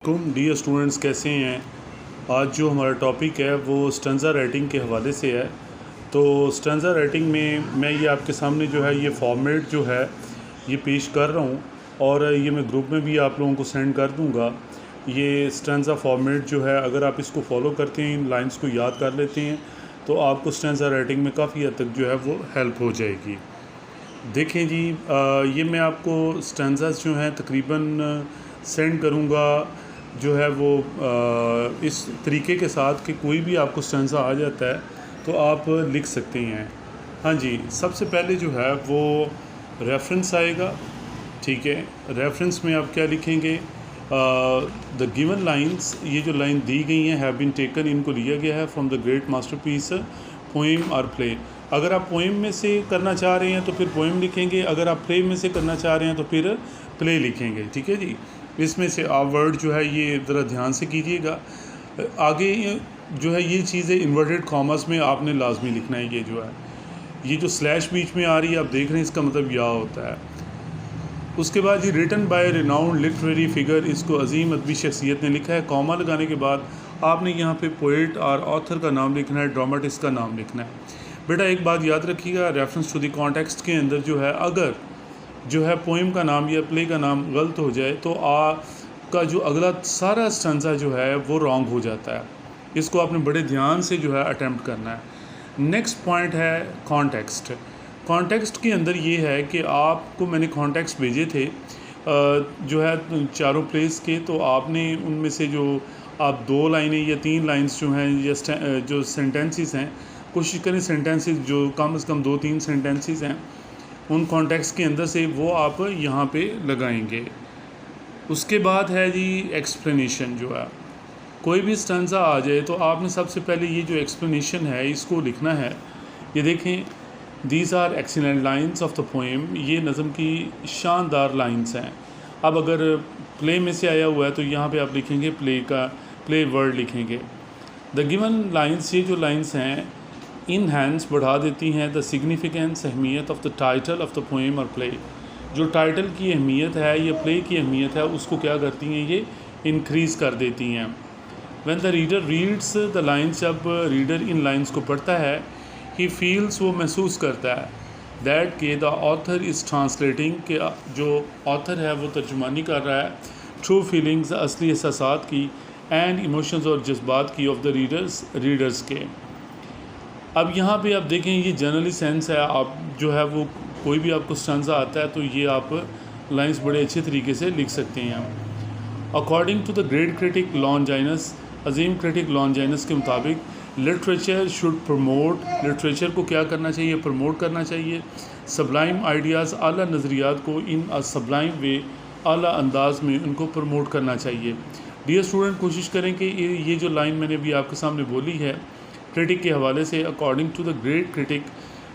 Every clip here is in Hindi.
डियर स्टूडेंट्स, कैसे हैं। आज जो हमारा टॉपिक है वो स्टेंजा राइटिंग के हवाले से है। तो स्टेंजा राइटिंग में मैं ये आपके सामने जो है ये फॉर्मेट जो है ये पेश कर रहा हूँ और ये मैं ग्रुप में भी आप लोगों को सेंड कर दूँगा। ये स्टेंजा फॉर्मेट जो है, अगर आप इसको फॉलो करते हैं, इन लाइंस को याद कर लेते हैं, तो आपको स्टेंजा राइटिंग में काफ़ी हद तक जो है वो हेल्प हो जाएगी। देखें जी, ये मैं आपको स्टेंजास जो हैं तकरीबन सेंड करूँगा जो है वो इस तरीके के साथ कि कोई भी आपको स्टेंजा आ जाता है तो आप लिख सकते हैं। हाँ जी, सबसे पहले जो है वो रेफरेंस आएगा। ठीक है, रेफरेंस में आप क्या लिखेंगे? द गिवन लाइंस, ये जो लाइन दी गई हैं, हैव बीन टेकन, इनको लिया गया है from the great masterpiece poem और प्ले। अगर आप पोएम में से करना चाह रहे हैं तो फिर पोएम लिखेंगे, अगर आप प्ले में से करना चाह रहे हैं तो फिर प्ले लिखेंगे। ठीक है जी, इसमें से आप वर्ड जो है ये ज़रा ध्यान से कीजिएगा। आगे जो है ये चीज़ें इन्वर्टेड कॉमर्स में आपने लाजमी लिखना है। ये जो है ये जो स्लैश बीच में आ रही है, आप देख रहे हैं, इसका मतलब या होता है। उसके बाद ये written by renowned literary figure, इसको अजीम अदबी शख्सियत ने लिखा है। कॉमा लगाने के बाद आपने यहाँ पे पोइट और ऑथर का नाम लिखना है, ड्रामाटिस्ट का नाम लिखना है। बेटा एक बात याद रखिएगा, रेफरेंस टू द कॉन्टेक्स्ट के अंदर जो है, अगर जो है पोइम का नाम या प्ले का नाम गलत हो जाए तो का जो अगला सारा स्टेंजा जो है वो रॉन्ग हो जाता है। इसको आपने बड़े ध्यान से जो है अटेम्प्ट करना है। नेक्स्ट पॉइंट है कॉन्टेक्स्ट। कॉन्टेक्स्ट के अंदर ये है कि आपको मैंने कॉन्टेक्स्ट भेजे थे जो है चारों प्लेस के, तो आपने उनमें से जो आप 2 लाइनें या 3 लाइन्स जो हैं या जो सेंटेंसेस हैं, कोशिश करें सेंटेंसेस जो कम से कम 2-3 सेंटेंसेस हैं उन कॉन्टेक्स्ट के अंदर से वो आप यहाँ पे लगाएंगे। उसके बाद है जी एक्सप्लेनेशन। जो है कोई भी स्टेंजा आ जाए तो आपने सबसे पहले ये जो एक्सप्लेनेशन है इसको लिखना है। ये देखें, these are excellent lines of the poem, ये नज़म की शानदार लाइन्स हैं। अब अगर प्ले में से आया हुआ है तो यहाँ पे आप लिखेंगे प्ले वर्ड लिखेंगे। द गिवन लाइन्स, ये जो लाइन्स हैं इनहैंस, बढ़ा देती हैं द सिग्निफिकेंस, अहमियत of the title of the poem और प्ले। जो टाइटल की अहमियत है या प्ले की अहमियत है उसको क्या करती हैं, ये इंक्रीज़ कर देती हैं। When the reader reads the lines, जब रीडर इन लाइन्स को पढ़ता है, ही फील्स, वो महसूस करता है, दैट के द ऑथर इज़ ट्रांसलेटिंग, के जो ऑथर है वो तर्जुमानी कर रहा है, ट्रू फीलिंग्स, असली एहसासात की, एंड इमोशंस और जज्बात की, ऑफ द रीडर्स के। अब यहाँ पे आप देखें, ये जनरली सेंस है, आप जो है वो कोई भी आपको स्टेंजा आता है तो ये आप लाइंस बड़े अच्छे तरीके से लिख सकते हैं। According to the great critic Longinus, अजीम क्रिटिक लॉन्जाइनस के मुताबिक, लिटरेचर शुड प्रमोट, लिटरेचर को क्या करना चाहिए, प्रमोट करना चाहिए, सबलाइम आइडियाज़, आला नज़रियात को इन अ सबलाइम वे, आला अंदाज में उनको प्रमोट करना चाहिए। डियर स्टूडेंट, कोशिश करें कि ये जो लाइन मैंने अभी आपके सामने बोली है क्रिटिक के हवाले से, according to the great critic,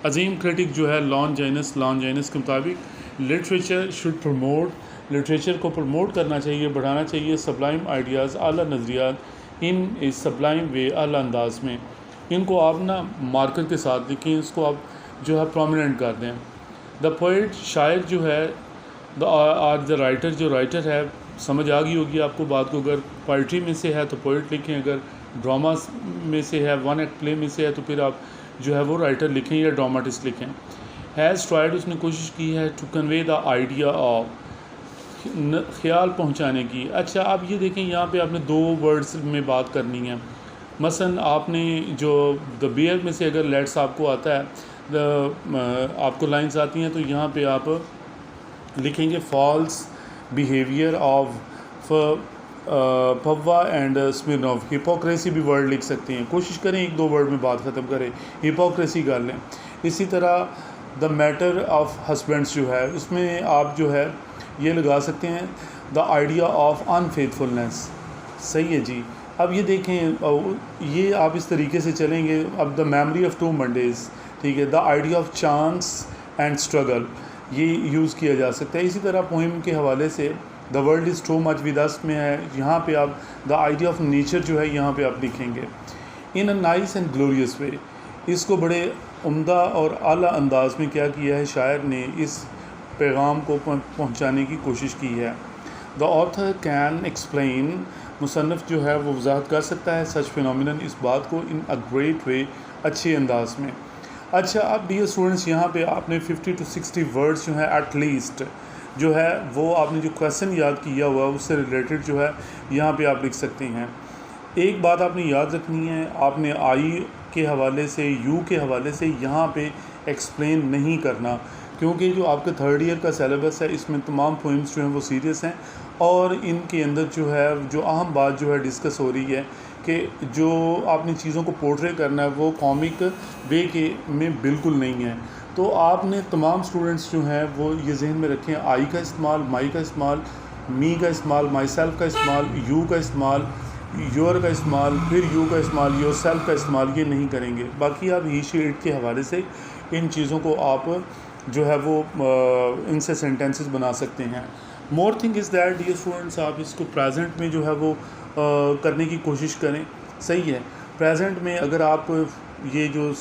अजीम क्रिटिक जो है लॉन्जाइनस के मुताबिक, लिटरेचर शुड प्रमोट, लिटरेचर को प्रमोट करना चाहिए, बढ़ाना चाहिए, सबलाइम आइडियाज़, आला नज़रियात, इन इस सबलाइम वे, आला अंदाज में। इनको आप ना मार्कर के साथ लिखें, इसको आप जो है प्रोमिनेंट कर दें। द पोइट, शायर जो है, द राइटर, जो राइटर है, समझ आ गई होगी आपको बात को। अगर पोइट्री में से है तो पोइट लिखें, अगर ड्रामा में से है, वन एक्ट प्ले में से है तो फिर आप जो है वो राइटर लिखें या ड्रामाटिस्ट लिखें। हैज़ ट्राइड, उसने कोशिश की है, to convey the idea of, ख्याल पहुंचाने की। अच्छा, अब ये देखें, यहाँ पे आपने 2 वर्ड्स में बात करनी है। मसलन आपने जो द बियर में से अगर लेट्स आपको आता है, आपको लाइंस आती हैं, तो यहाँ पे आप लिखेंगे false behaviour of Pavva and Smirnov. Hypocrisy भी वर्ड लिख सकते हैं, कोशिश करें 1-2 वर्ड में बात ख़त्म करें, हिपोक्रेसी कर लें। इसी तरह द मैटर ऑफ हस्बैंड्स जो है, उसमें आप जो है ये लगा सकते हैं द आइडिया ऑफ अनफेथफुलनेस। सही है जी। अब ये देखें, ये आप इस तरीके से चलेंगे। अब द मेमोरी ऑफ 2 मंडेज़, ठीक है, the idea of chance and struggle, ये यूज़ किया जा सकता है। इसी तरह पोइम के हवाले से the world is too much with us में है, यहाँ पे आप द आइडिया ऑफ नेचर जो है यहाँ पे आप लिखेंगे इन अ नाइस एंड ग्लोरियस वे। इसको बड़े उम्दा और आला अंदाज में क्या किया है शायर ने, इस पैगाम को पहुँचाने की कोशिश की है। द ऑथर कैन एक्सप्लेन, मुसन्निफ़ जो है वो वजाहत कर सकता है सच फिनोमिनन, इस बात को, इन अ ग्रेट वे, अच्छे अंदाज में। अच्छा, अब डियर स्टूडेंट्स यहाँ पे आपने 50 to 60 वर्ड्स जो है एट लीस्ट जो है वो आपने जो क्वेश्चन याद किया हुआ है उससे रिलेटेड जो है यहाँ पे आप लिख सकते हैं। एक बात आपने याद रखनी है, आपने आई के हवाले से, यू के हवाले से यहाँ पे एक्सप्लेन नहीं करना, क्योंकि जो आपका थर्ड ईयर का सिलेबस है इसमें तमाम पोइम्स जो हैं वो सीरियस हैं और इनके अंदर जो है जो अहम बात जो है डिस्कस हो रही है कि जो आपने चीज़ों को पोर्ट्रे करना है वो कॉमिक वे के में बिल्कुल नहीं है। तो आपने तमाम स्टूडेंट्स जो हैं वो ये जहन में रखें, आई का इस्तेमाल, माई का इस्तेमाल, मी का इस्तेमाल, माई सेल्फ का इस्तेमाल, यू का इस्तेमाल, योर का इस्तेमाल, फिर यू का इस्तेमाल, योर सेल्फ का इस्तेमाल ये नहीं करेंगे। बाकी आप ही शी इट के हवाले से इन चीज़ों को आप जो है वो इनसे सेंटेंसेस बना सकते हैं। More thing is that dear students, आप इसको प्रेजेंट में जो है वो करने की कोशिश करें। सही है, प्रेजेंट में अगर आप ये जो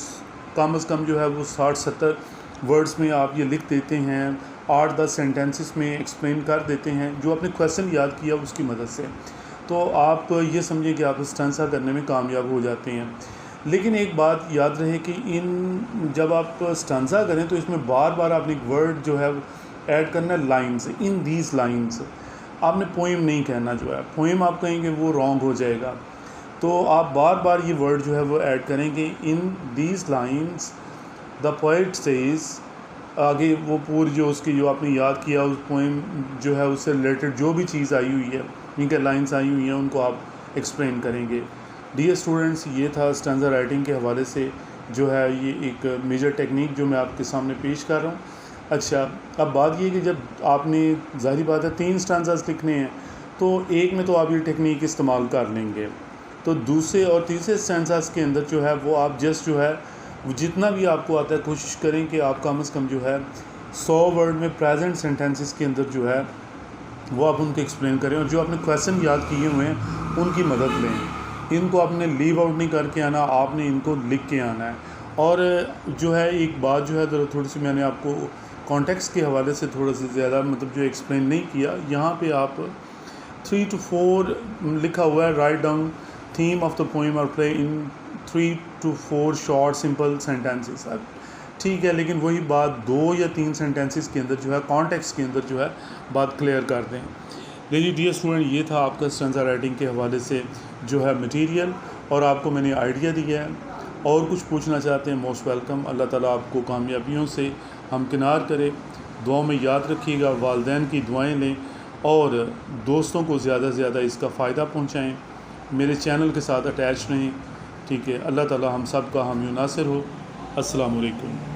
कम से कम जो है वो 60-70 वर्ड्स में आप ये लिख देते हैं, 8-10 सेंटेंसेस में एक्सप्लेन कर देते हैं जो आपने क्वेश्चन याद किया उसकी मदद से, तो आप ये समझिए कि आप स्टेंसा करने में कामयाब हो जाते हैं। लेकिन एक बात याद रहे कि इन जब आप स्टेंसा करें तो इसमें बार बार आपने एक वर्ड जो है ऐड करना है, लाइन्स, इन दीज लाइन्स। आपने पोइम नहीं कहना, जो है पोइम आप कहेंगे वो रॉन्ग हो जाएगा, तो आप बार बार ये वर्ड जो है वो ऐड करेंगे, in these lines the poet says. आगे वो पूरी जो उसकी जो आपने याद किया उस पोइम जो है उससे रिलेटेड जो भी चीज़ आई हुई है, इनके लाइन्स आई हुई हैं, उनको आप एक्सप्लेन करेंगे। डियर स्टूडेंट्स, ये था स्टेंजा राइटिंग के हवाले से जो है ये एक मेजर टेक्निक जो मैं आपके सामने पेश कर रहा हूँ। अच्छा, अब बात ये कि जब आपने, ज़ाहिर बात है 3 स्टेंजास लिखने हैं तो एक में तो आप ये टेक्निक इस्तेमाल कर लेंगे, तो दूसरे और तीसरे स्टेंजास के अंदर जो है वो आप जस्ट जो है जितना भी आपको आता है कोशिश करें कि आप कम से कम जो है 100 वर्ड में प्रेजेंट सेंटेंसेस के अंदर जो है वो आप उनको एक्सप्लेन करें, और जो आपने क्वेश्चन याद किए हुए हैं उनकी मदद लें। इनको आपने लीव आउट नहीं करके आना, आपने इनको लिख के आना है। और जो है एक बात जो है थोड़ी सी मैंने आपको कॉन्टेक्स्ट के हवाले से थोड़ा सा ज़्यादा मतलब जो एक्सप्लेन नहीं किया, यहाँ पे आप 3 to 4 लिखा हुआ है, write down theme of the poem और play in 3 to 4 short simple sentences. ठीक है, लेकिन वही बात 2 या 3 सेंटेंसेस के अंदर जो है कॉन्टेक्स्ट के अंदर जो है बात क्लियर कर दें। देखिए डियर स्टूडेंट, ये था आपका स्टेंजा राइटिंग के हवाले से जो है मटेरियल, और आपको मैंने आइडिया दिया है। और कुछ पूछना चाहते हैं, मोस्ट वेलकम। अल्लाह ताला आपको कामयाबियों से हमकिनार करे। दुआ में याद रखिएगा, वालिदैन की दुआएं लें और दोस्तों को ज़्यादा से ज़्यादा इसका फ़ायदा पहुँचाएँ। मेरे चैनल के साथ अटैच रहें। ठीक है, अल्लाह ताला हम सब का हामी नासिर हो। अस्सलामु अलैकुम।